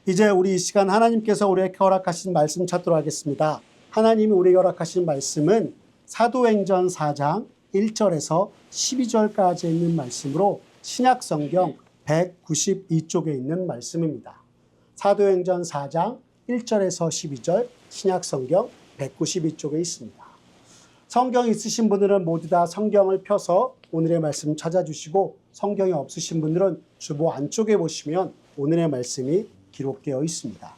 이제 우리 이 시간 하나님께서 우리에게 허락하신 말씀 찾도록 하겠습니다. 하나님이 우리에게 허락하신 말씀은 사도행전 4장 1절에서 12절까지 있는 말씀으로 신약성경 192쪽에 있는 말씀입니다. 사도행전 4장 1절에서 12절 신약성경 192쪽에 있습니다. 성경 있으신 분들은 모두 다 성경을 펴서 오늘의 말씀 찾아주시고, 성경이 없으신 분들은 주보 안쪽에 보시면 오늘의 말씀이 기록되어 있습니다.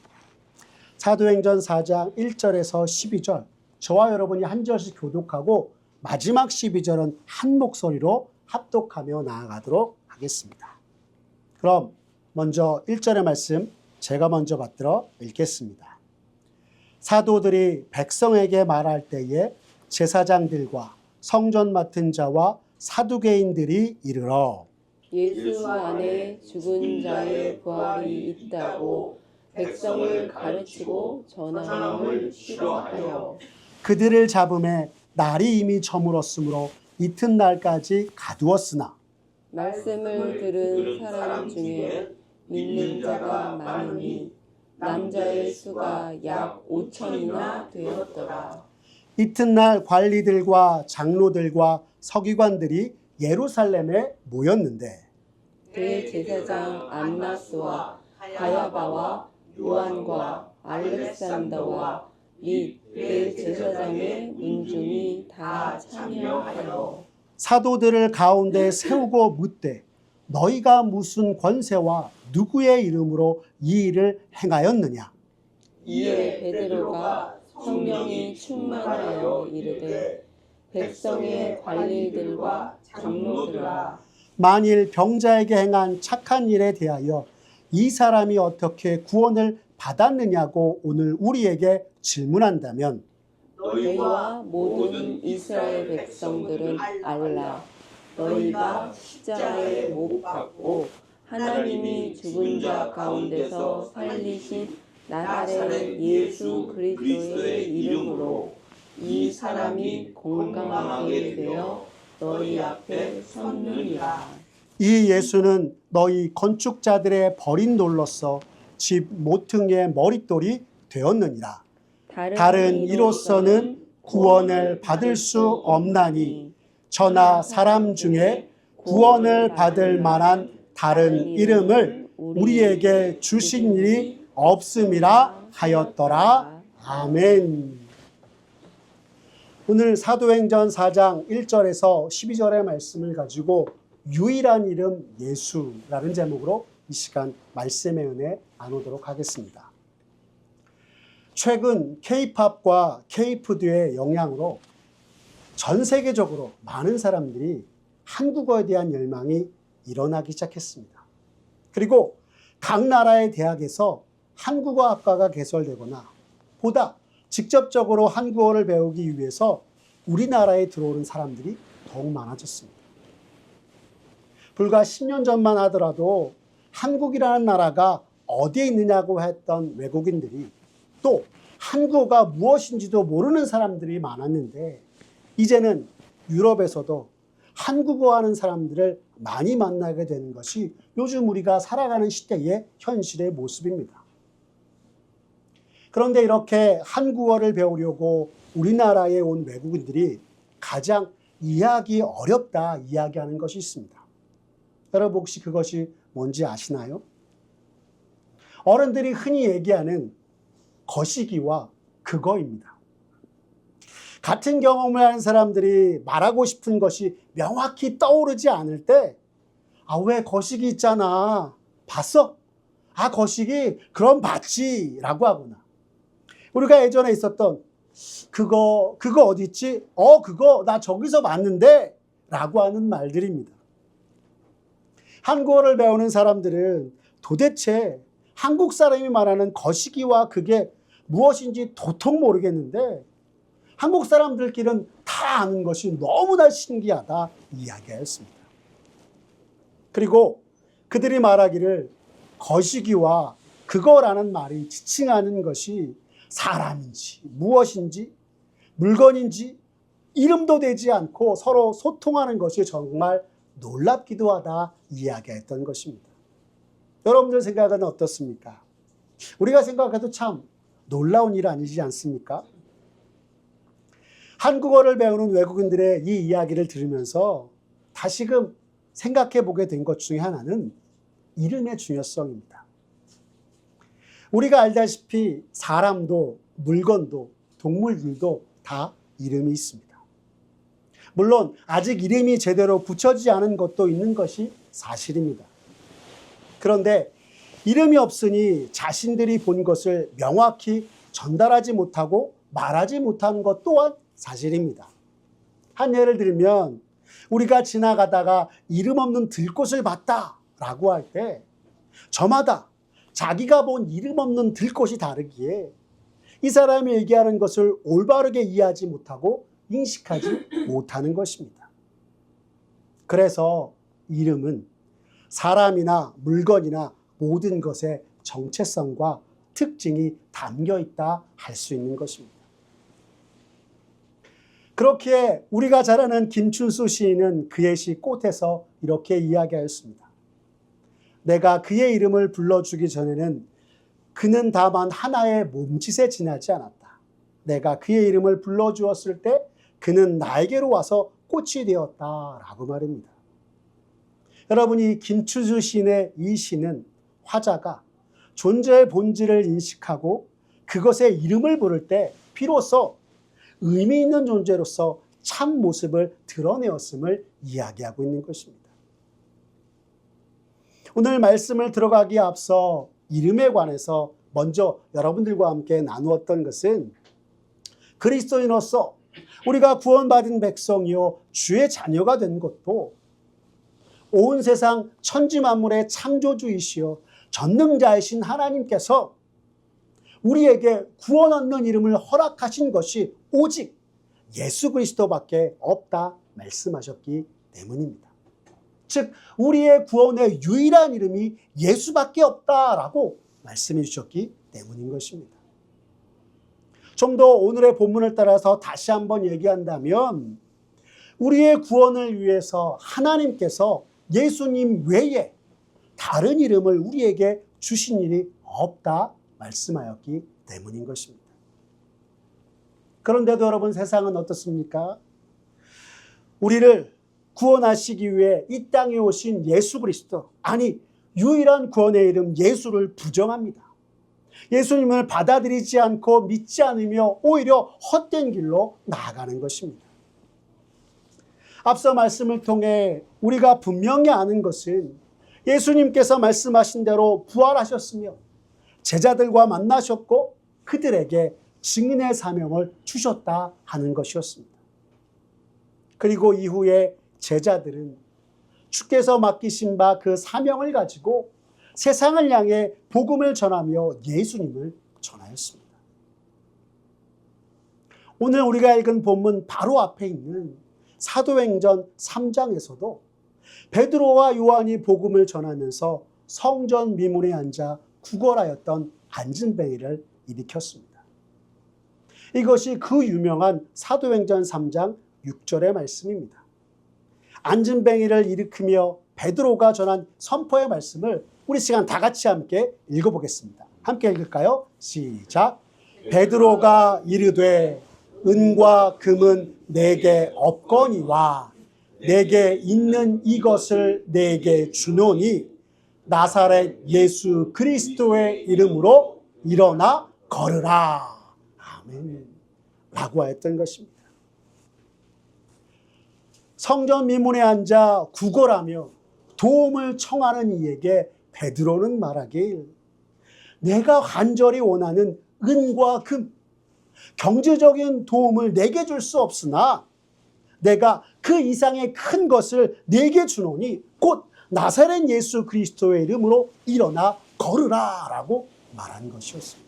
사도행전 4장 1절에서 12절, 저와 여러분이 한 절씩 교독하고 마지막 12절은 한 목소리로 합독하며 나아가도록 하겠습니다. 그럼 먼저 1절의 말씀 제가 먼저 받들어 읽겠습니다. 사도들이 백성에게 말할 때에 제사장들과 성전 맡은 자와 사두개인들이 이르러 예수 안에 죽은 자의 부활이 있다고 백성을 가르치고 전함을 싫어하여 그들을 잡음에 날이 이미 저물었으므로 이튿날까지 가두었으나 말씀을 들은 사람 중에 믿는 자가 많으니 남자의 수가 약 5천이나 되었더라. 이튿날 관리들과 장로들과 서기관들이 예루살렘에 모였는데 대제사장 안나스와 가야바와 요한과 알렉산더와 및 대제사장의 문중이 다 참여하여 사도들을 가운데 세우고 묻되 너희가 무슨 권세와 누구의 이름으로 이 일을 행하였느냐? 이에 베드로가 성령이 충만하여 이르되 백성의 관리들과 장로들아, 만일 병자에게 행한 착한 일에 대하여 이 사람이 어떻게 구원을 받았느냐고 오늘 우리에게 질문한다면 너희와 모든 이스라엘 백성들은 알라. 너희가 십자가에 못 박고 하나님이 죽은 자 가운데서 살리신 나사렛 예수 그리스도의 이름으로 이 사람이 건강하게 되어 너희 앞에 섰느니라. 이 예수는 너희 건축자들의 버린 돌로서 집 모퉁이의 머릿돌이 되었느니라. 다른 이로서는 구원을 받을 수 없나니 저나 사람 중에 구원을 받을 만한 다른 이름을 우리에게 주신 일이 없음이라 하였더라. 아멘. 오늘 사도행전 4장 1절에서 12절의 말씀을 가지고 유일한 이름 예수라는 제목으로 이 시간 말씀의 은혜 나누도록 하겠습니다. 최근 K-팝과 K-푸드의 영향으로 전 세계적으로 많은 사람들이 한국어에 대한 열망이 일어나기 시작했습니다. 그리고 각 나라의 대학에서 한국어 학과가 개설되거나 보다 직접적으로 한국어를 배우기 위해서 우리나라에 들어오는 사람들이 더욱 많아졌습니다. 불과 10년 전만 하더라도 한국이라는 나라가 어디에 있느냐고 했던 외국인들이 또 한국어가 무엇인지도 모르는 사람들이 많았는데 이제는 유럽에서도 한국어 하는 사람들을 많이 만나게 되는 것이 요즘 우리가 살아가는 시대의 현실의 모습입니다. 그런데 이렇게 한국어를 배우려고 우리나라에 온 외국인들이 가장 이해하기 어렵다 이야기하는 것이 있습니다. 여러분 혹시 그것이 뭔지 아시나요? 어른들이 흔히 얘기하는 거시기와 그거입니다. 같은 경험을 하는 사람들이 말하고 싶은 것이 명확히 떠오르지 않을 때 왜 거시기 있잖아. 봤어? 거시기? 그럼 봤지. 라고 하거나 우리가 예전에 있었던 그거 어디 있지? 그거 나 저기서 봤는데 라고 하는 말들입니다. 한국어를 배우는 사람들은 도대체 한국 사람이 말하는 거시기와 그게 무엇인지 도통 모르겠는데 한국 사람들끼리는 다 아는 것이 너무나 신기하다 이야기하였습니다. 그리고 그들이 말하기를 거시기와 그거라는 말이 지칭하는 것이 사람인지 무엇인지 물건인지 이름도 되지 않고 서로 소통하는 것이 정말 놀랍기도 하다 이야기했던 것입니다. 여러분들 생각은 어떻습니까? 우리가 생각해도 참 놀라운 일 아니지 않습니까? 한국어를 배우는 외국인들의 이 이야기를 들으면서 다시금 생각해 보게 된 것 중에 하나는 이름의 중요성입니다. 우리가 알다시피 사람도 물건도 동물들도 다 이름이 있습니다. 물론 아직 이름이 제대로 붙여지지 않은 것도 있는 것이 사실입니다. 그런데 이름이 없으니 자신들이 본 것을 명확히 전달하지 못하고 말하지 못하는 것 또한 사실입니다. 한 예를 들면 우리가 지나가다가 이름 없는 들꽃을 봤다라고 할 때 저마다 자기가 본 이름 없는 들꽃이 다르기에 이 사람이 얘기하는 것을 올바르게 이해하지 못하고 인식하지 못하는 것입니다. 그래서 이름은 사람이나 물건이나 모든 것의 정체성과 특징이 담겨 있다 할 수 있는 것입니다. 그렇기에 우리가 잘 아는 김춘수 시인은 그의 시 꽃에서 이렇게 이야기하였습니다. 내가 그의 이름을 불러주기 전에는 그는 다만 하나의 몸짓에 지나지 않았다. 내가 그의 이름을 불러주었을 때 그는 나에게로 와서 꽃이 되었다라고 말입니다. 여러분, 이 김춘수 시인의 이 시는 화자가 존재의 본질을 인식하고 그것의 이름을 부를 때 비로소 의미 있는 존재로서 참 모습을 드러내었음을 이야기하고 있는 것입니다. 오늘 말씀을 들어가기에 앞서 이름에 관해서 먼저 여러분들과 함께 나누었던 것은 그리스도인으로서 우리가 구원받은 백성이요 주의 자녀가 된 것도 온 세상 천지 만물의 창조주이시여 전능자이신 하나님께서 우리에게 구원 얻는 이름을 허락하신 것이 오직 예수 그리스도밖에 없다 말씀하셨기 때문입니다. 즉 우리의 구원의 유일한 이름이 예수밖에 없다라고 말씀해 주셨기 때문인 것입니다. 좀 더 오늘의 본문을 따라서 다시 한번 얘기한다면 우리의 구원을 위해서 하나님께서 예수님 외에 다른 이름을 우리에게 주신 일이 없다 말씀하였기 때문인 것입니다. 그런데도 여러분, 세상은 어떻습니까? 우리를 구원하시기 위해 이 땅에 오신 예수 그리스도, 아니 유일한 구원의 이름 예수를 부정합니다. 예수님을 받아들이지 않고 믿지 않으며 오히려 헛된 길로 나아가는 것입니다. 앞서 말씀을 통해 우리가 분명히 아는 것은 예수님께서 말씀하신 대로 부활하셨으며 제자들과 만나셨고 그들에게 증인의 사명을 주셨다 하는 것이었습니다. 그리고 이후에 제자들은 주께서 맡기신 바 그 사명을 가지고 세상을 향해 복음을 전하며 예수님을 전하였습니다. 오늘 우리가 읽은 본문 바로 앞에 있는 사도행전 3장에서도 베드로와 요한이 복음을 전하면서 성전 미문에 앉아 구걸하였던 안진뱅이를 일으켰습니다. 이것이 그 유명한 사도행전 3장 6절의 말씀입니다. 안진뱅이를 일으키며 베드로가 전한 선포의 말씀을 우리 시간 다 같이 함께 읽어보겠습니다. 함께 읽을까요? 시작. 베드로가 이르되 은과 금은 내게 없거니와 내게 있는 이것을 내게 주노니 나사렛 예수 그리스도의 이름으로 일어나 걸으라. 아멘. 라고 하였던 것입니다. 성전 미문에 앉아 구걸하며 도움을 청하는 이에게 베드로는 말하길, 내가 간절히 원하는 은과 금, 경제적인 도움을 내게 줄 수 없으나 내가 그 이상의 큰 것을 내게 주노니 곧 나사렛 예수 그리스도의 이름으로 일어나 걸으라 라고 말한 것이었습니다.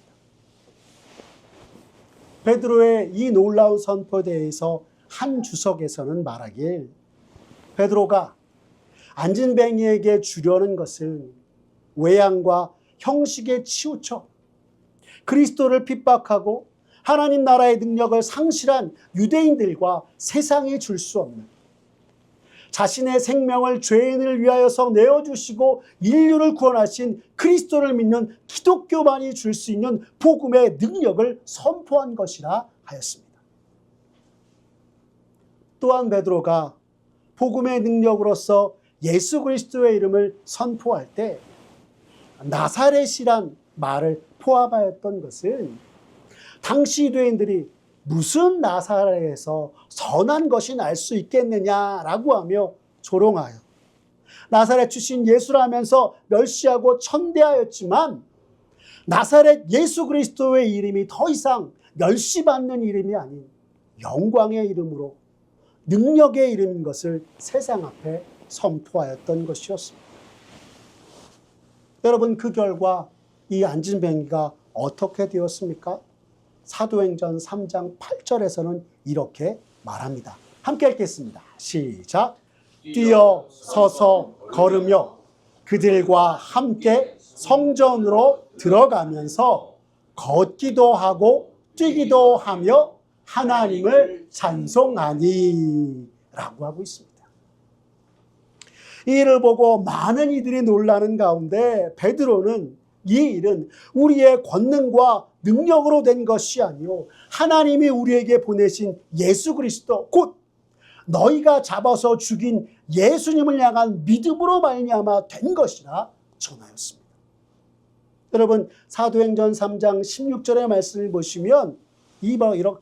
베드로의 이 놀라운 선포에 대해서 한 주석에서는 말하길, 베드로가 안진뱅이에게 주려는 것은 외양과 형식에 치우쳐 그리스도를 핍박하고 하나님 나라의 능력을 상실한 유대인들과 세상에 줄 수 없는 자신의 생명을 죄인을 위하여서 내어주시고 인류를 구원하신 그리스도를 믿는 기독교만이 줄 수 있는 복음의 능력을 선포한 것이라 하였습니다. 또한 베드로가 복음의 능력으로서 예수 그리스도의 이름을 선포할 때 나사렛이란 말을 포함하였던 것은 당시 유대인들이 무슨 나사렛에서 선한 것이 날 수 있겠느냐라고 하며 조롱하여 나사렛 출신 예수라면서 멸시하고 천대하였지만 나사렛 예수 그리스도의 이름이 더 이상 멸시받는 이름이 아닌 영광의 이름으로 능력의 이름인 것을 세상 앞에 선포하였던 것이었습니다. 여러분, 그 결과 이 안진뱅이가 어떻게 되었습니까? 사도행전 3장 8절에서는 이렇게 말합니다. 함께 읽겠습니다. 시작. 뛰어 서서 걸으며 그들과 함께 성전으로 들어가면서 걷기도 하고 뛰기도 하며 하나님을 찬송하니 라고 하고 있습니다. 이 일을 보고 많은 이들이 놀라는 가운데 베드로는 이 일은 우리의 권능과 능력으로 된 것이 아니요 하나님이 우리에게 보내신 예수 그리스도 곧 너희가 잡아서 죽인 예수님을 향한 믿음으로 말미암아 된 것이라 전하였습니다. 여러분, 사도행전 3장 16절의 말씀을 보시면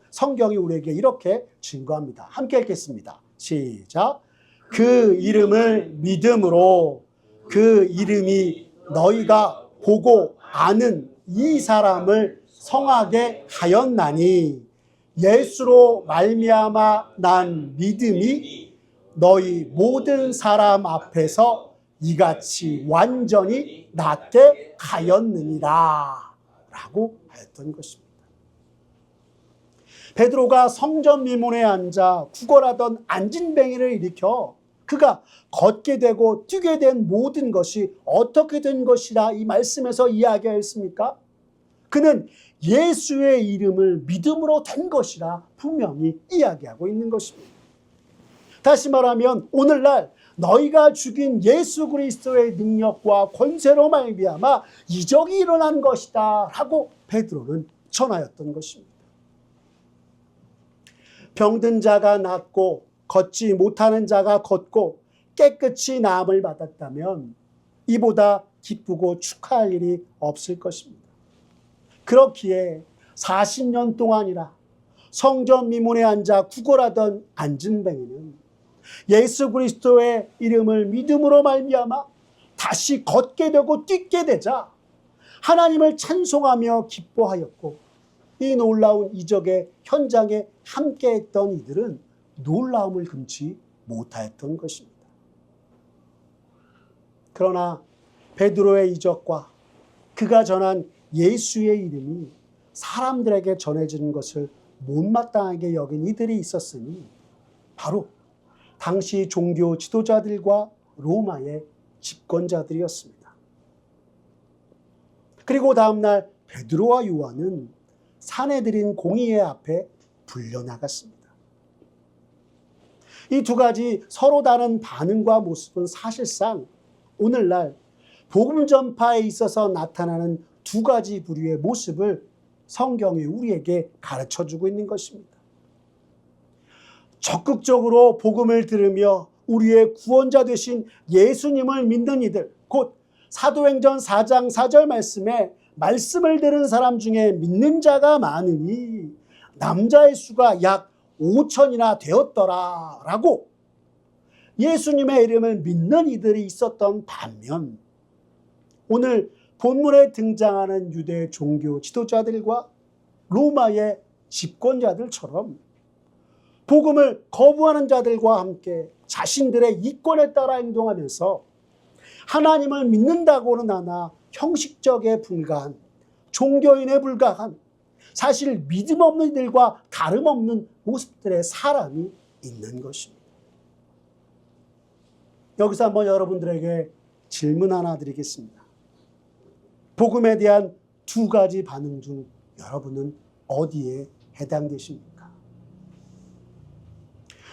성경이 우리에게 이렇게 증거합니다. 함께 읽겠습니다. 시작. 그 이름을 믿음으로 그 이름이 너희가 보고 아는 이 사람을 성하게 하였나니 예수로 말미암아 난 믿음이 너희 모든 사람 앞에서 이같이 완전히 낫게 하였느니라 라고 하였던 것입니다. 베드로가 성전 미문에 앉아 구걸하던 안진뱅이를 일으켜 그가 걷게 되고 뛰게 된 모든 것이 어떻게 된 것이라 이 말씀에서 이야기하였습니까? 그는 예수의 이름을 믿음으로 된 것이라 분명히 이야기하고 있는 것입니다. 다시 말하면 오늘날 너희가 죽인 예수 그리스도의 능력과 권세로 말미암아 이적이 일어난 것이다 라고 베드로는 전하였던 것입니다. 병든 자가 낫고 걷지 못하는 자가 걷고 깨끗이 나음을 받았다면 이보다 기쁘고 축하할 일이 없을 것입니다. 그렇기에 40년 동안이라 성전 미문에 앉아 구걸하던 안진뱅이는 예수 그리스도의 이름을 믿음으로 말미암아 다시 걷게 되고 뛰게 되자 하나님을 찬송하며 기뻐하였고 이 놀라운 이적의 현장에 함께했던 이들은 놀라움을 금치 못하였던 것입니다. 그러나 베드로의 이적과 그가 전한 예수의 이름이 사람들에게 전해지는 것을 못마땅하게 여긴 이들이 있었으니 바로 당시 종교 지도자들과 로마의 집권자들이었습니다. 그리고 다음날 베드로와 요한은 사내들인 공의회 앞에 불려나갔습니다. 이 두 가지 서로 다른 반응과 모습은 사실상 오늘날 복음 전파에 있어서 나타나는 두 가지 부류의 모습을 성경이 우리에게 가르쳐주고 있는 것입니다. 적극적으로 복음을 들으며 우리의 구원자 되신 예수님을 믿는 이들, 곧 사도행전 4장 4절 말씀에 말씀을 들은 사람 중에 믿는 자가 많으니 남자의 수가 약 5천이나 되었더라 라고 예수님의 이름을 믿는 이들이 있었던 반면 오늘 본문에 등장하는 유대 종교 지도자들과 로마의 집권자들처럼 복음을 거부하는 자들과 함께 자신들의 이권에 따라 행동하면서 하나님을 믿는다고는 하나 형식적에 불과한 종교인에 불과한 사실 믿음 없는 이들과 다름없는 모습들의 사람이 있는 것입니다. 여기서 한번 여러분들에게 질문 하나 드리겠습니다. 복음에 대한 두 가지 반응 중 여러분은 어디에 해당되십니까?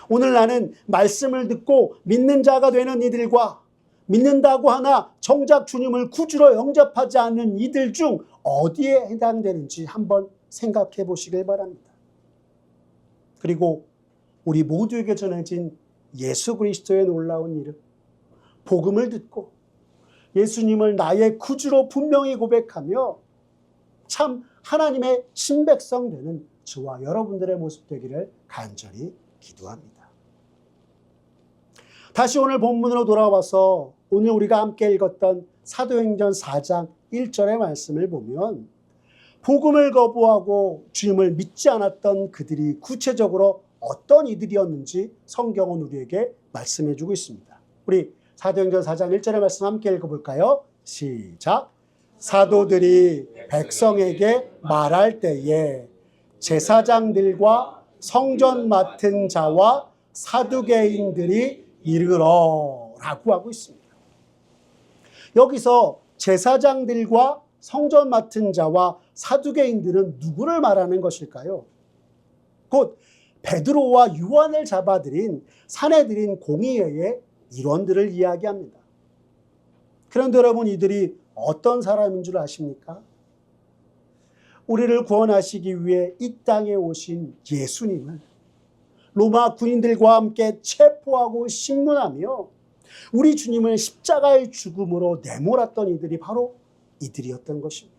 오늘 나는 말씀을 듣고 믿는 자가 되는 이들과 믿는다고 하나 정작 주님을 구주로 영접하지 않는 이들 중 어디에 해당되는지 한번 생각해 보시길 바랍니다. 그리고 우리 모두에게 전해진 예수 그리스도의 놀라운 이름, 복음을 듣고 예수님을 나의 구주로 분명히 고백하며 참 하나님의 친백성 되는 저와 여러분들의 모습 되기를 간절히 기도합니다. 다시 오늘 본문으로 돌아와서 오늘 우리가 함께 읽었던 사도행전 4장 1절의 말씀을 보면 복음을 거부하고 주님을 믿지 않았던 그들이 구체적으로 어떤 이들이었는지 성경은 우리에게 말씀해 주고 있습니다. 우리 사도행전 4장 1절의 말씀 함께 읽어볼까요? 시작. 사도들이 백성에게 말할 때에 제사장들과 성전 맡은 자와 사두개인들이 이르러라고 하고 있습니다. 여기서 제사장들과 성전 맡은 자와 사두개인들은 누구를 말하는 것일까요? 곧 베드로와 요한을 잡아들인 사내들인 공의회의 일원들을 이야기합니다. 그런데 여러분, 이들이 어떤 사람인 줄 아십니까? 우리를 구원하시기 위해 이 땅에 오신 예수님을 로마 군인들과 함께 체포하고 심문하며 우리 주님을 십자가의 죽음으로 내몰았던 이들이 바로 이들이었던 것입니다.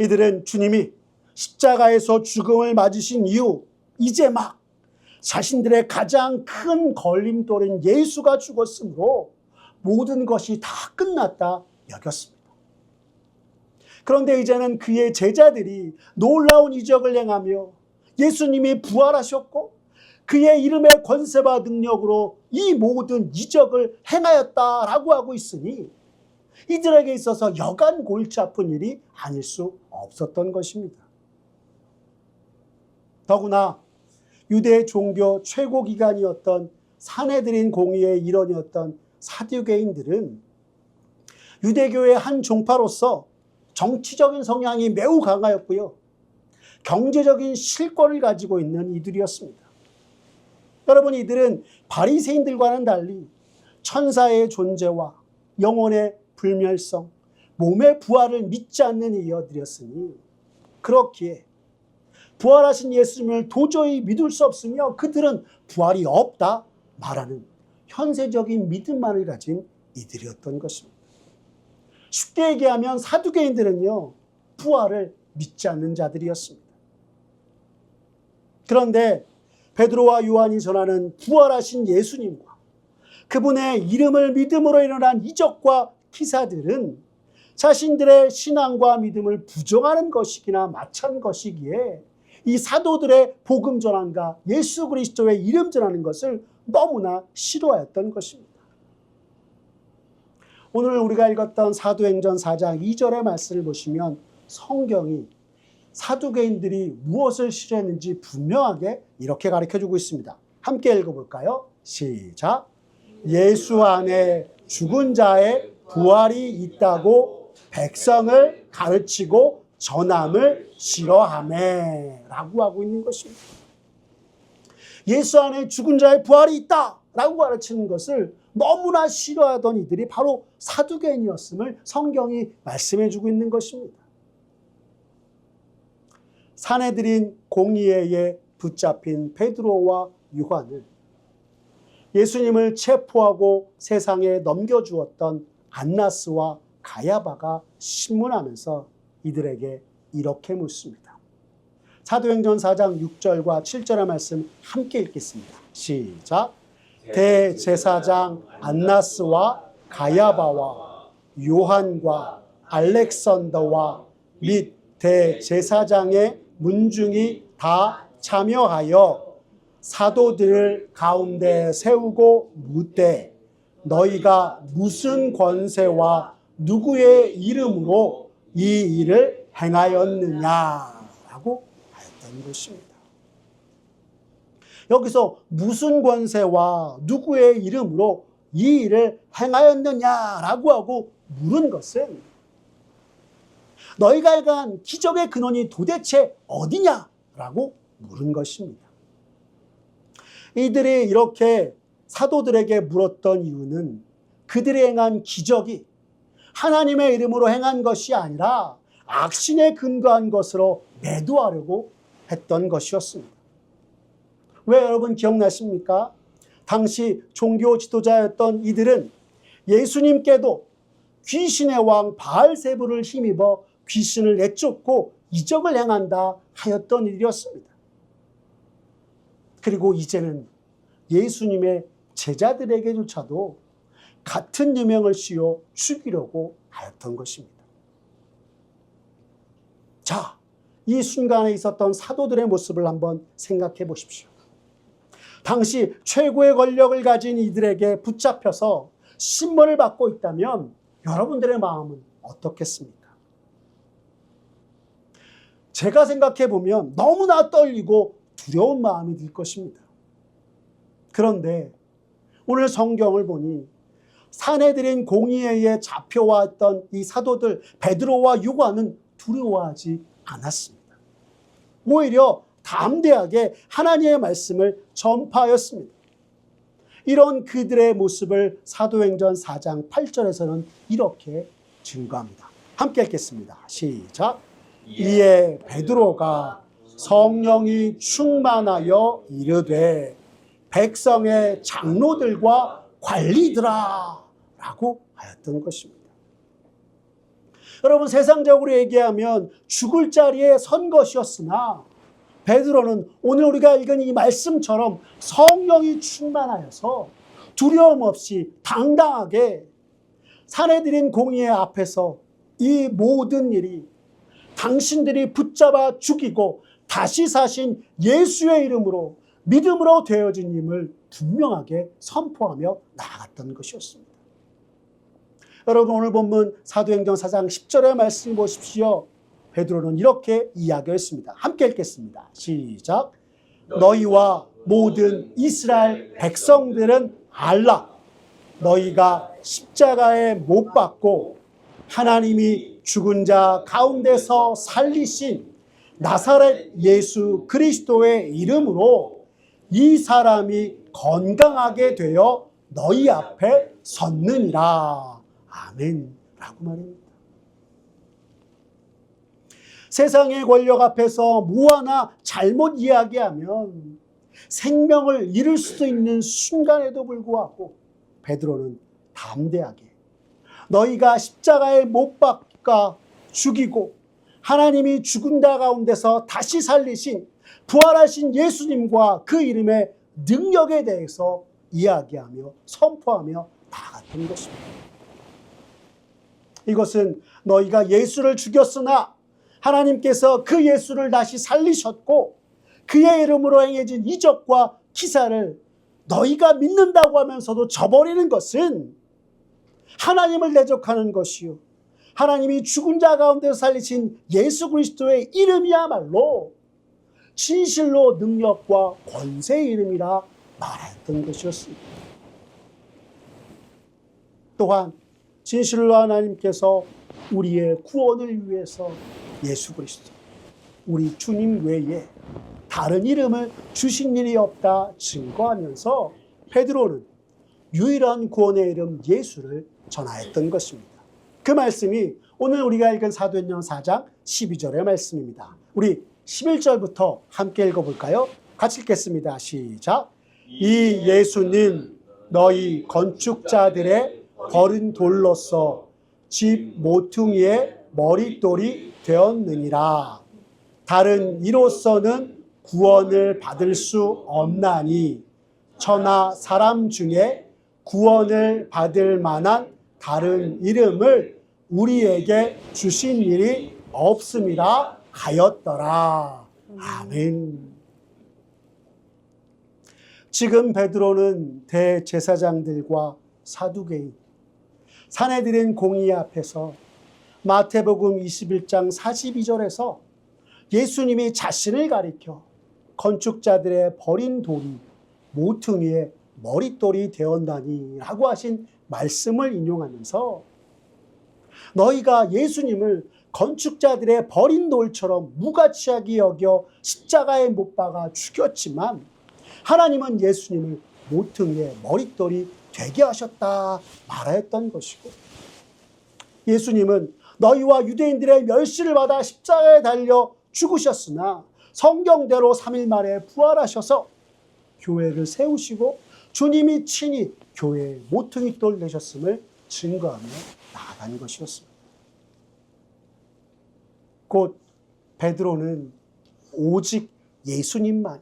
이들은 주님이 십자가에서 죽음을 맞으신 이후 이제 막 자신들의 가장 큰 걸림돌인 예수가 죽었으므로 모든 것이 다 끝났다 여겼습니다. 그런데 이제는 그의 제자들이 놀라운 이적을 행하며 예수님이 부활하셨고 그의 이름의 권세와 능력으로 이 모든 이적을 행하였다라고 하고 있으니 이들에게 있어서 여간 골치 아픈 일이 아닐 수 없었던 것입니다. 더구나 유대 종교 최고 기관이었던 사내들인 공의의 일원이었던 사두개인들은 유대교의 한 종파로서 정치적인 성향이 매우 강하였고요. 경제적인 실권을 가지고 있는 이들이었습니다. 여러분, 이들은 바리새인들과는 달리 천사의 존재와 영혼의 불멸성, 몸의 부활을 믿지 않는 이들이었으니 그렇기에 부활하신 예수님을 도저히 믿을 수 없으며 그들은 부활이 없다 말하는 현세적인 믿음만을 가진 이들이었던 것입니다. 쉽게 얘기하면 사두개인들은요, 부활을 믿지 않는 자들이었습니다. 그런데 베드로와 요한이 전하는 부활하신 예수님과 그분의 이름을 믿음으로 일어난 이적과 기사들은 자신들의 신앙과 믿음을 부정하는 것이기나 마찬 것이기에 이 사도들의 복음 전환과 예수 그리스도의 이름 전하는 것을 너무나 싫어했던 것입니다. 오늘 우리가 읽었던 사도행전 4장 2절의 말씀을 보시면 성경이 사두개인들이 무엇을 싫어했는지 분명하게 이렇게 가르쳐주고 있습니다. 함께 읽어볼까요? 시작. 예수 안에 죽은 자의 부활이 있다고 백성을 가르치고 전함을 싫어하매 라고 하고 있는 것입니다. 예수 안에 죽은 자의 부활이 있다 라고 가르치는 것을 너무나 싫어하던 이들이 바로 사두개인이었음을 성경이 말씀해 주고 있는 것입니다. 사내들인 공의회에 붙잡힌 베드로와 요한을 예수님을 체포하고 세상에 넘겨주었던 안나스와 가야바가 신문하면서 이들에게 이렇게 묻습니다. 사도행전 4장 6절과 7절의 말씀 함께 읽겠습니다. 시작. 대제사장 안나스와 가야바와 요한과 알렉산더와 및 대제사장의 문중이 다 참여하여 사도들 가운데 세우고 묻되 너희가 무슨 권세와 누구의 이름으로 이 일을 행하였느냐라고 하였던 것입니다. 여기서 무슨 권세와 누구의 이름으로 이 일을 행하였느냐라고 하고 물은 것은 너희가 행한 기적의 근원이 도대체 어디냐라고 물은 것입니다. 이들이 이렇게 사도들에게 물었던 이유는 그들이 행한 기적이 하나님의 이름으로 행한 것이 아니라 악신에 근거한 것으로 매도하려고 했던 것이었습니다. 왜 여러분 기억나십니까? 당시 종교 지도자였던 이들은 예수님께도 귀신의 왕 바알세불을 힘입어 귀신을 내쫓고 이적을 행한다 하였던 일이었습니다. 그리고 이제는 예수님의 제자들에게조차도 같은 유명을 씌워 죽이려고 하였던 것입니다. 자, 이 순간에 있었던 사도들의 모습을 한번 생각해 보십시오. 당시 최고의 권력을 가진 이들에게 붙잡혀서 신문을 받고 있다면 여러분들의 마음은 어떻겠습니까? 제가 생각해 보면 너무나 떨리고 두려운 마음이 들 것입니다. 그런데 오늘 성경을 보니 사내들인 공의에 의해 잡혀왔던 이 사도들 베드로와 요한은 두려워하지 않았습니다. 오히려 담대하게 하나님의 말씀을 전파하였습니다. 이런 그들의 모습을 사도행전 4장 8절에서는 이렇게 증거합니다. 함께 읽겠습니다. 시작. 이에 베드로가 성령이 충만하여 이르되 백성의 장로들과 관리들아 라고 하였던 것입니다. 여러분, 세상적으로 얘기하면 죽을 자리에 선 것이었으나 베드로는 오늘 우리가 읽은 이 말씀처럼 성령이 충만하여서 두려움 없이 당당하게 사내들인 공의의 앞에서 이 모든 일이 당신들이 붙잡아 죽이고 다시 사신 예수의 이름으로 믿음으로 되어진 힘을 분명하게 선포하며 나아갔던 것이었습니다. 여러분, 오늘 본문 사도행전 4장 10절의 말씀 보십시오. 베드로는 이렇게 이야기했습니다. 함께 읽겠습니다. 시작. 너희와 모든 이스라엘 백성들은 알라. 너희가 십자가에 못 박고 하나님이 죽은 자 가운데서 살리신 나사렛 예수 그리스도의 이름으로 이 사람이 건강하게 되어 너희 앞에 섰느니라. 아멘. 라고 말합니다. 세상의 권력 앞에서 뭐 하나 잘못 이야기하면 생명을 잃을 수도 있는 순간에도 불구하고 베드로는 담대하게 너희가 십자가에 못 박아 죽이고 하나님이 죽은 자 가운데서 다시 살리신 부활하신 예수님과 그 이름의 능력에 대해서 이야기하며 선포하며 나아갔던 것입니다. 이것은 너희가 예수를 죽였으나 하나님께서 그 예수를 다시 살리셨고 그의 이름으로 행해진 이적과 기사를 너희가 믿는다고 하면서도 저버리는 것은 하나님을 대적하는 것이요 하나님이 죽은 자 가운데서 살리신 예수 그리스도의 이름이야말로 진실로 능력과 권세의 이름이라 말했던 것이었습니다. 또한 진실로 하나님께서 우리의 구원을 위해서 예수 그리스도 우리 주님 외에 다른 이름을 주신 일이 없다 증거하면서 베드로는 유일한 구원의 이름 예수를 전하였던 것입니다. 그 말씀이 오늘 우리가 읽은 사도행전 4장 12절의 말씀입니다. 우리 11절부터 함께 읽어볼까요? 같이 읽겠습니다. 시작. 이 예수는 너희 건축자들의 버린 돌로서 집 모퉁이의 머릿돌이 되었느니라. 다른 이로서는 구원을 받을 수 없나니 천하 사람 중에 구원을 받을 만한 다른 이름을 우리에게 주신 일이 없음이라 하였더라. 아멘. 지금 베드로는 대제사장들과 사두개인, 사내들인 공의 앞에서 마태복음 21장 42절에서 예수님이 자신을 가리켜 건축자들의 버린 돌이 모퉁이의 머릿돌이 되었나니 라고 하신 말씀을 인용하면서 너희가 예수님을 건축자들의 버린 돌처럼 무가치하게 여겨 십자가에 못 박아 죽였지만 하나님은 예수님을 모퉁이의 머릿돌이 되게 하셨다 말하였던 것이고, 예수님은 너희와 유대인들의 멸시를 받아 십자가에 달려 죽으셨으나 성경대로 3일 만에 부활하셔서 교회를 세우시고 주님이 친히 교회의 모퉁이돌 되셨음을 증거하며 나아간 것이었습니다. 곧 베드로는 오직 예수님만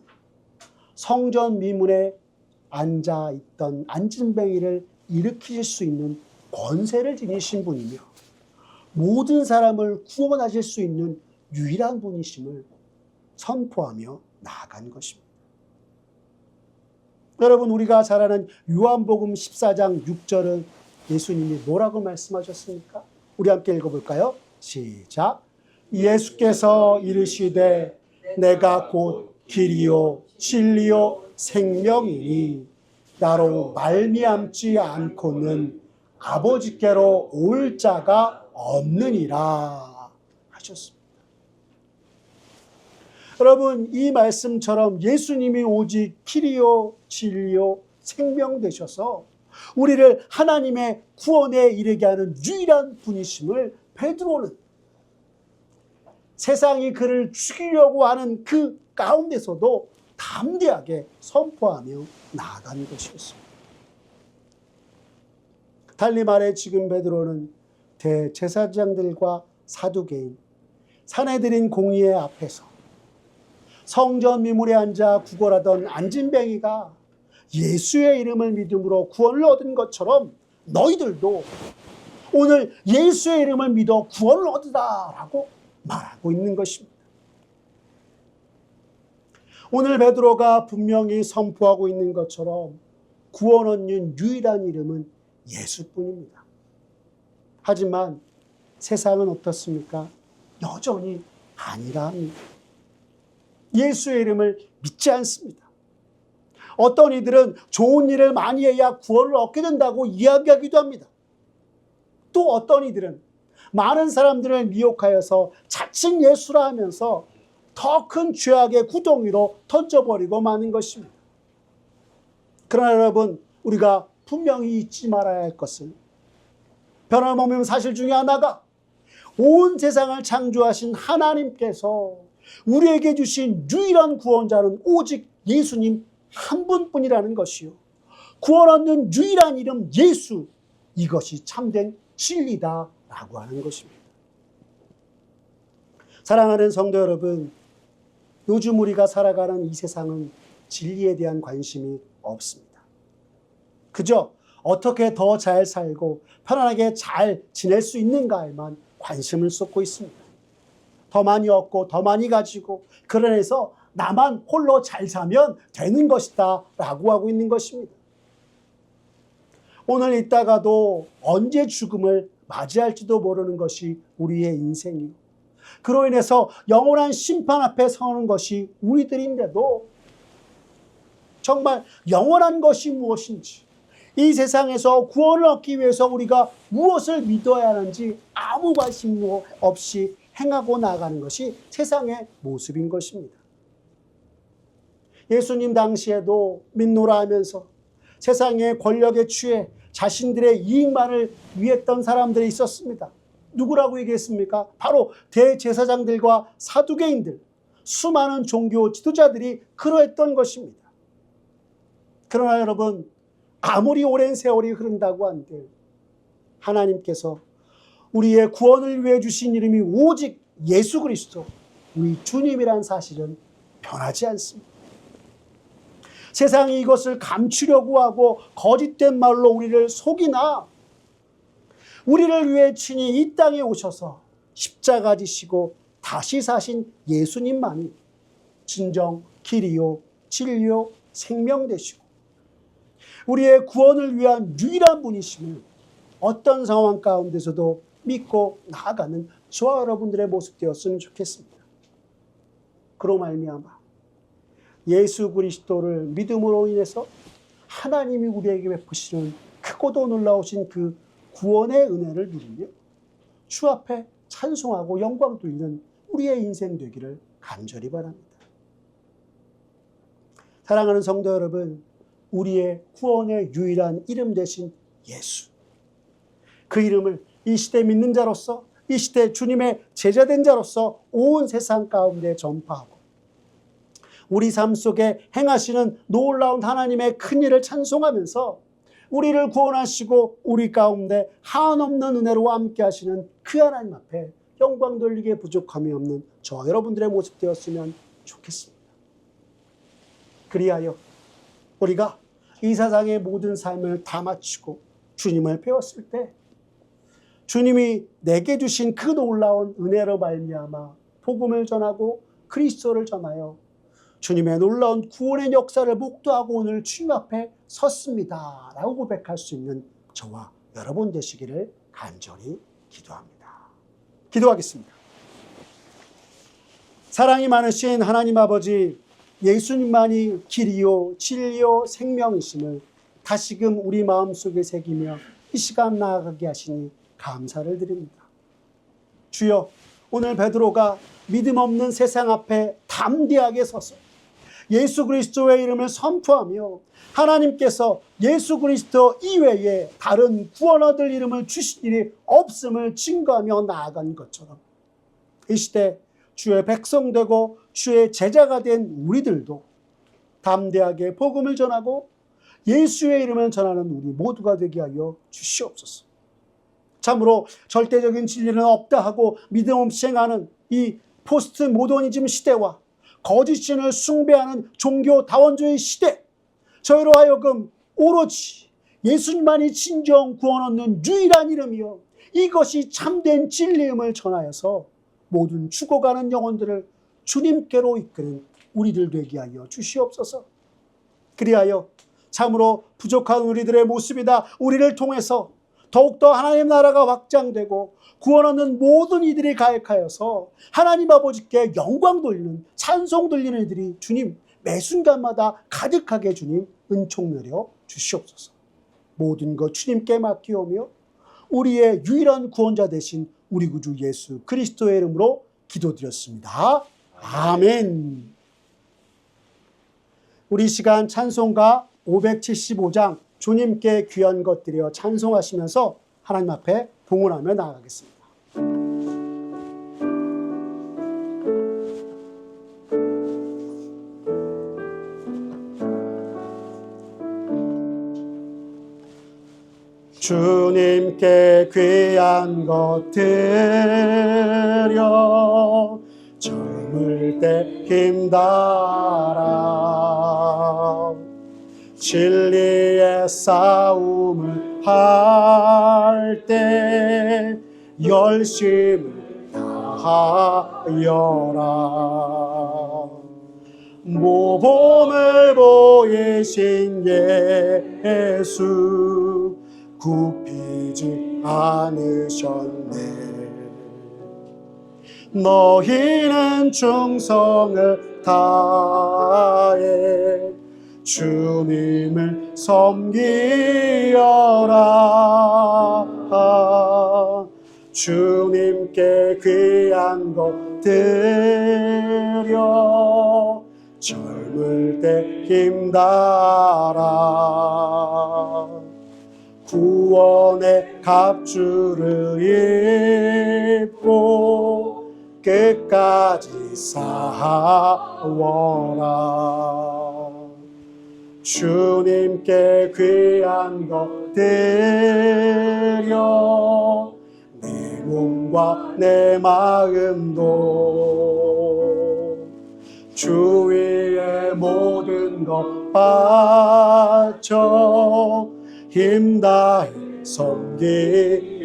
성전 미문에 앉아있던 안진뱅이를 일으키실 수 있는 권세를 지니신 분이며 모든 사람을 구원하실 수 있는 유일한 분이심을 선포하며 나아간 것입니다. 여러분, 우리가 잘 아는 요한복음 14장 6절은 예수님이 뭐라고 말씀하셨습니까? 우리 함께 읽어볼까요? 시작. 예수께서 이르시되 내가 곧 길이요 진리요 생명이니 나로 말미암지 않고는 아버지께로 올 자가 없느니라 하셨습니다. 여러분, 이 말씀처럼 예수님이 오직 길이요 진리요 생명 되셔서 우리를 하나님의 구원에 이르게 하는 유일한 분이심을 베드로는 세상이 그를 죽이려고 하는 그 가운데서도 담대하게 선포하며 나아간 것이었습니다. 달리 말해 지금 베드로는 대제사장들과 사두개인, 사내들인 공의회 앞에서 성전 미문에 앉아 구걸하던 안진뱅이가 예수의 이름을 믿음으로 구원을 얻은 것처럼 너희들도 오늘 예수의 이름을 믿어 구원을 얻으라라고 말하고 있는 것입니다. 오늘 베드로가 분명히 선포하고 있는 것처럼 구원 얻는 유일한 이름은 예수뿐입니다. 하지만 세상은 어떻습니까? 여전히 아니라 합니다. 예수의 이름을 믿지 않습니다. 어떤 이들은 좋은 일을 많이 해야 구원을 얻게 된다고 이야기하기도 합니다. 또 어떤 이들은 많은 사람들을 미혹하여서 자칭 예수라 하면서 더 큰 죄악의 구덩이로 던져버리고 마는 것입니다. 그러나 여러분, 우리가 분명히 잊지 말아야 할 것은 변함없는 사실 중에 하나가 온 세상을 창조하신 하나님께서 우리에게 주신 유일한 구원자는 오직 예수님 한 분뿐이라는 것이요, 구원 얻는 유일한 이름 예수, 이것이 참된 진리다라고 하는 것입니다. 사랑하는 성도 여러분, 요즘 우리가 살아가는 이 세상은 진리에 대한 관심이 없습니다. 그저 어떻게 더 잘 살고 편안하게 잘 지낼 수 있는가에만 관심을 쏟고 있습니다. 더 많이 얻고 더 많이 가지고 그러해서 나만 홀로 잘 사면 되는 것이다 라고 하고 있는 것입니다. 오늘 있다가도 언제 죽음을 맞이할지도 모르는 것이 우리의 인생이요, 그로 인해서 영원한 심판 앞에 서는 것이 우리들인데도 정말 영원한 것이 무엇인지, 이 세상에서 구원을 얻기 위해서 우리가 무엇을 믿어야 하는지 아무 관심 없이 행하고 나가는 것이 세상의 모습인 것입니다. 예수님 당시에도 믿노라 하면서 세상의 권력에 취해 자신들의 이익만을 위했던 사람들이 있었습니다. 누구라고 얘기했습니까? 바로 대제사장들과 사두개인들, 수많은 종교 지도자들이 그러했던 것입니다. 그러나 여러분, 아무리 오랜 세월이 흐른다고 한들 하나님께서 우리의 구원을 위해 주신 이름이 오직 예수 그리스도, 우리 주님이란 사실은 변하지 않습니다. 세상이 이것을 감추려고 하고 거짓된 말로 우리를 속이나 우리를 위해 친히 이 땅에 오셔서 십자가 지시고 다시 사신 예수님만이 진정 길이요 진리요 생명 되시고 우리의 구원을 위한 유일한 분이심을 어떤 상황 가운데서도 믿고 나아가는 저와 여러분들의 모습 되었으면 좋겠습니다. 그로 말미암아 예수 그리스도를 믿음으로 인해서 하나님이 우리에게 베푸시는 크고도 놀라우신 그 구원의 은혜를 누리며 주 앞에 찬송하고 영광 돌리는 우리의 인생 되기를 간절히 바랍니다. 사랑하는 성도 여러분, 우리의 구원의 유일한 이름 대신 예수. 그 이름을 이 시대 믿는 자로서, 이 시대 주님의 제자된 자로서 온 세상 가운데 전파하고 우리 삶 속에 행하시는 놀라운 하나님의 큰 일을 찬송하면서 우리를 구원하시고 우리 가운데 한없는 은혜로 함께 하시는 그 하나님 앞에 영광 돌리기에 부족함이 없는 저와 여러분들의 모습 되었으면 좋겠습니다. 그리하여 우리가 이 세상의 모든 삶을 다 마치고 주님을 배웠을 때 주님이 내게 주신 그 놀라운 은혜로 말미암아 복음을 전하고 그리스도를 전하여 주님의 놀라운 구원의 역사를 목도하고 오늘 주님 앞에 섰습니다 라고 고백할 수 있는 저와 여러분 되시기를 간절히 기도합니다. 기도하겠습니다. 사랑이 많으신 하나님 아버지, 예수님만이 길이요 진리요 생명이심을 다시금 우리 마음속에 새기며 이 시간 나아가게 하시니 감사를 드립니다. 주여, 오늘 베드로가 믿음 없는 세상 앞에 담대하게 서서 예수 그리스도의 이름을 선포하며 하나님께서 예수 그리스도 이외에 다른 구원 얻을 이름을 주신 일이 없음을 증거하며 나아간 것처럼 이 시대 주의 백성 되고 주의 제자가 된 우리들도 담대하게 복음을 전하고 예수의 이름을 전하는 우리 모두가 되게 하여 주시옵소서. 참으로 절대적인 진리는 없다 하고 믿음 없이 행하는 이 포스트 모더니즘 시대와 거짓신을 숭배하는 종교다원주의 시대, 저희로 하여금 오로지 예수님만이 진정 구원 얻는 유일한 이름이요 이것이 참된 진리임을 전하여서 모든 죽어가는 영혼들을 주님께로 이끄는 우리들 되게 하여 주시옵소서. 그리하여 참으로 부족한 우리들의 모습이다 우리를 통해서 더욱더 하나님 나라가 확장되고 구원 얻는 모든 이들이 가득하여서 하나님 아버지께 영광 돌리는 찬송 돌리는 이들이 주님 매 순간마다 가득하게 주님 은총 내려 주시옵소서. 모든 것 주님께 맡기오며 우리의 유일한 구원자 되신 우리 구주 예수 그리스도의 이름으로 기도드렸습니다. 아멘. 우리 시간 찬송가 575장 주님께 귀한 것 드려 찬송하시면서 하나님 앞에 봉헌하며 나아가겠습니다. 주님께 귀한 것 드려 젊을 때 힘달아 진리의 싸움을 할 때 열심을 다하여라. 모범을 보이신 예수 굽히지 않으셨네. 너희는 충성을 다해 주님을 섬기어라. 주님께 귀한 것 드려 젊을 때 힘달아. 구원의 갑주를 입고 끝까지 싸워라. 주님께 귀한 것 드려 내 몸과 내 마음도 주 위에 모든 것 바쳐 힘다해 섬기여라.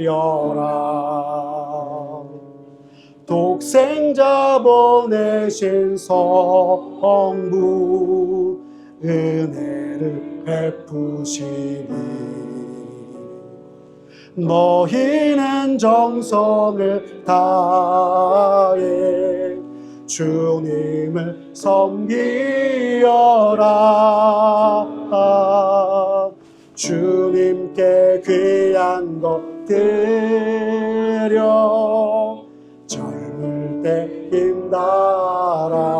독생자 보내신 성부 은혜를 베푸시니 너희는 정성을 다해 주님을 섬기어라. 주님께 귀한 것 드려 젊을 때 힘달아.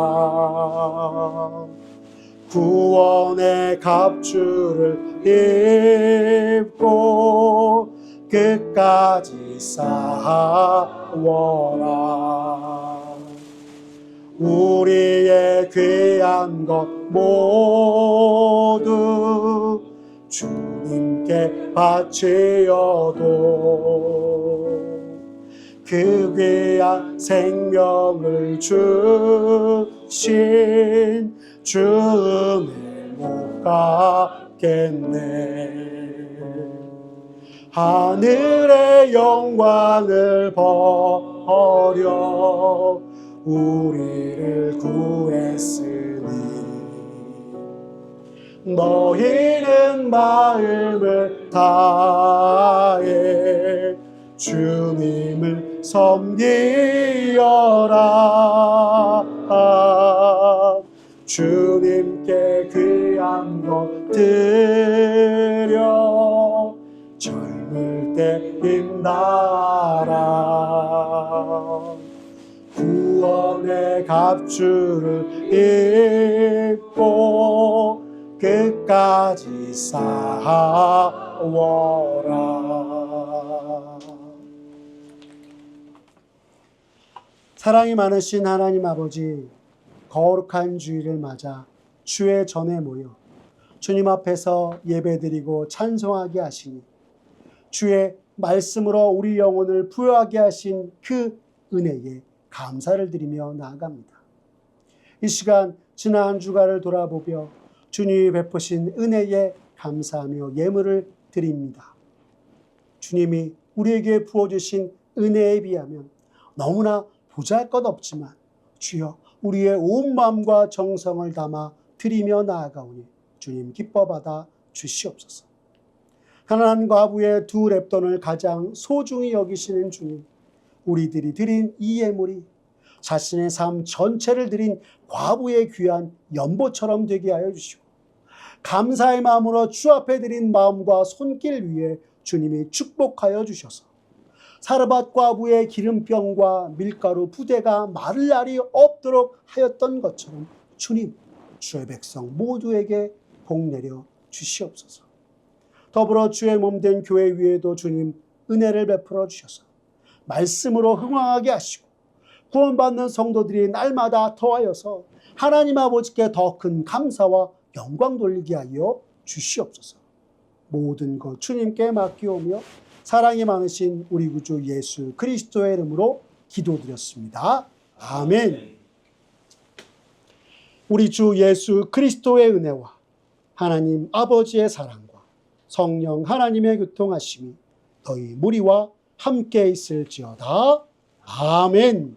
구원의 갑주를 입고 끝까지 싸워라. 우리의 귀한 것 모두 주님께 바치어도 그 귀한 생명을 주신 주님을 못 갖겠네. 하늘의 영광을 버려 우리를 구했으니 너희는 마음을 다해 주님을 섬기어라. 주님께 귀한 것 드려 젊을 때 힘나라. 구원의 갑주를 입고 끝까지 싸워라. 사랑이 많으신 하나님 아버지, 거룩한 주일을 맞아 주의 전에 모여 주님 앞에서 예배드리고 찬송하게 하시니 주의 말씀으로 우리 영혼을 부여하게 하신 그 은혜에 감사를 드리며 나아갑니다. 이 시간 지난 한 주간을 돌아보며 주님이 베푸신 은혜에 감사하며 예물을 드립니다. 주님이 우리에게 부어주신 은혜에 비하면 너무나 보잘것없지만 주여 우리의 온 마음과 정성을 담아 드리며 나아가오니 주님 기뻐받아 주시옵소서. 가난한 과부의 두 렙돈을 가장 소중히 여기시는 주님, 우리들이 드린 이 예물이 자신의 삶 전체를 드린 과부의 귀한 연보처럼 되게 하여 주시고 감사의 마음으로 주 앞에 드린 마음과 손길 위에 주님이 축복하여 주셔서 사르밧 과부의 기름병과 밀가루 부대가 마를 날이 없도록 하였던 것처럼 주님, 주의 백성 모두에게 복 내려 주시옵소서. 더불어 주의 몸된 교회 위에도 주님 은혜를 베풀어 주셔서 말씀으로 흥왕하게 하시고 구원받는 성도들이 날마다 더하여서 하나님 아버지께 더 큰 감사와 영광 돌리게 하여 주시옵소서. 모든 것 주님께 맡기오며 사랑이 많으신 우리 구주 예수 그리스도의 이름으로 기도드렸습니다. 아멘. 우리 주 예수 그리스도의 은혜와 하나님 아버지의 사랑과 성령 하나님의 교통하심이 너희 무리와 함께 있을지어다. 아멘.